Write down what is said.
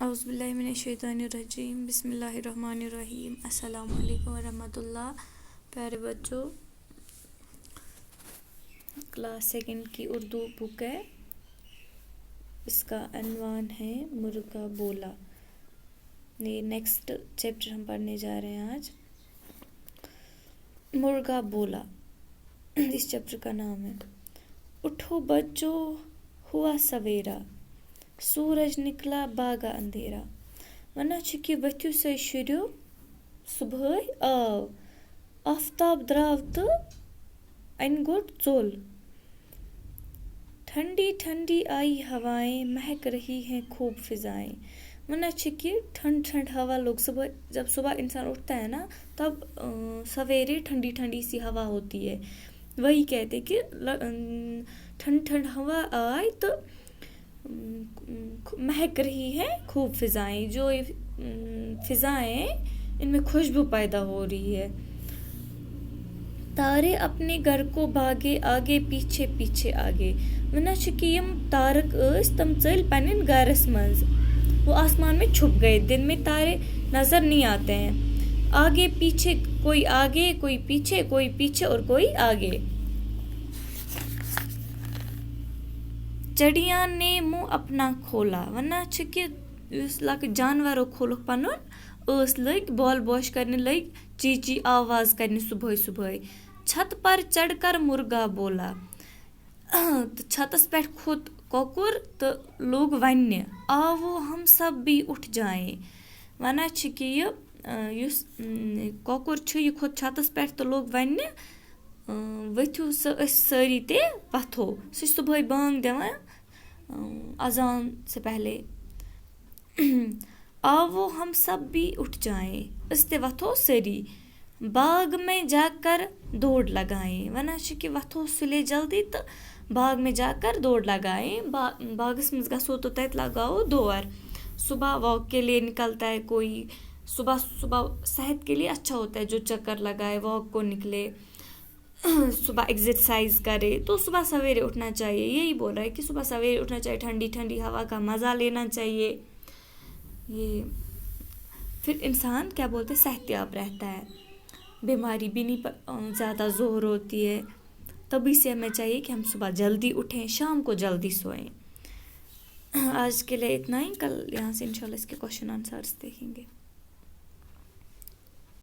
اعوذ باللہ من الشیطان الرجیم، بسم اللہ الرحمن الرحیم۔ السلام علیکم ورحمۃ اللہ۔ پیارے بچوں، کلاس سیکنڈ کی اردو بک ہے، اس کا عنوان ہے مرغا بولا۔ یہ نیکسٹ چیپٹر ہم پڑھنے جا رہے ہیں آج، مرغا بولا اس چیپٹر کا نام ہے۔ اٹھو بچوں، ہوا سویرا، سورج نکلا باغا اندھیرا۔ ونان چھ کہ ؤتھِو سا شُریو، صبحٲے آو، آفتاب درٛاو تہٕ اَنہِ گوٚٹ ژوٚل۔ ٹھنڈی ٹھنڈی آئی ہوائیں، مہک رہی ہیں خوب فضائیں۔ ونان چھ کہ ٹھنڈ ٹھنڈ ہوا لوگ صبح، جب صبح انسان اٹھتا ہے نا تب سویرے ٹھنڈی ٹھنڈی سی ہوا ہوتی ہے، وہی کہتے کہ ٹھنڈ ٹھنڈ ہوا آئی تو مہک رہی ہیں خوب فضائیں، جو فضائیں ان میں خوشبو پیدا ہو رہی ہے۔ تارے اپنے گھر کو بھاگے، آگے پیچھے پیچھے آگے۔ ونان چھ کہ یم تارک ٲسۍ تم ژٔلۍ پنٕنۍ گھرس منٛز، وہ آسمان میں چھپ گئے۔ دن میں تارے نظر نہیں آتے ہیں۔ آگے پیچھے، کوئی آگے کوئی پیچھے اور کوئی آگے۔ چڑیاں نے منہ اپنا کھولا۔ ونان چھ کہ یُس لۄکٕٹۍ جانورو کھولُکھ پنُن ٲس، لٔگۍ بول بوش کرنہِ، لٔگۍ چی چی آواز کرنہِ صبحٲے صبحٲے۔ چھت پر چڑھ کر مرغا بولا، تہٕ چھتس پٮ۪ٹھ کھوٚت کۄکُر تہٕ لوٚگ وننہِ، آوو ہم سب بھی اٹھ جائیں۔ ونان چھ کہ یُس کۄکُر چھُ یہِ کھوٚت چھتس پٮ۪ٹھ تہٕ لوٚگ وننہِ، ؤتھِو سا أسۍ سٲری تہِ وتھو۔ سُہ چھُ صبحٲے بانگ دِوان اذان سے پہلے۔ آوو ہم سب بھی اٹھ جائیں، أسۍ تہِ وتھو سٲری۔ باغ میں جا کر دوڑ لگائیں۔ ونان چھ کہ وتھو سُلے جلدی تہٕ باغ میں جا کر دوڑ لگائیں۔ باغس منٛز گژھو تہٕ تتہِ لگاوو دور۔ صبح واک کے لیے نکلتا ہے کوئی، صبح صحت کے لیے اچھا ہوتا ہے جو چکر لگائے، واک کو نکلے، صبح ایکسرسائز کرے، تو صبح سویرے اٹھنا چاہیے۔ یہی بول رہا ہے کہ صبح سویرے اٹھنا چاہیے، ٹھنڈی ٹھنڈی ہوا کا مزہ لینا چاہیے۔ یہ پھر انسان کیا بولتے ہیں، صحت یاب رہتا ہے، بیماری بھی نہیں زیادہ زور ہوتی ہے۔ تبھی سے ہمیں چاہیے کہ ہم صبح جلدی اٹھیں، شام کو جلدی سوئیں۔ آج کے لیے اتنا ہی، کل یہاں سے انشاءاللہ اس کے کوشچن آنسرس دیکھیں گے۔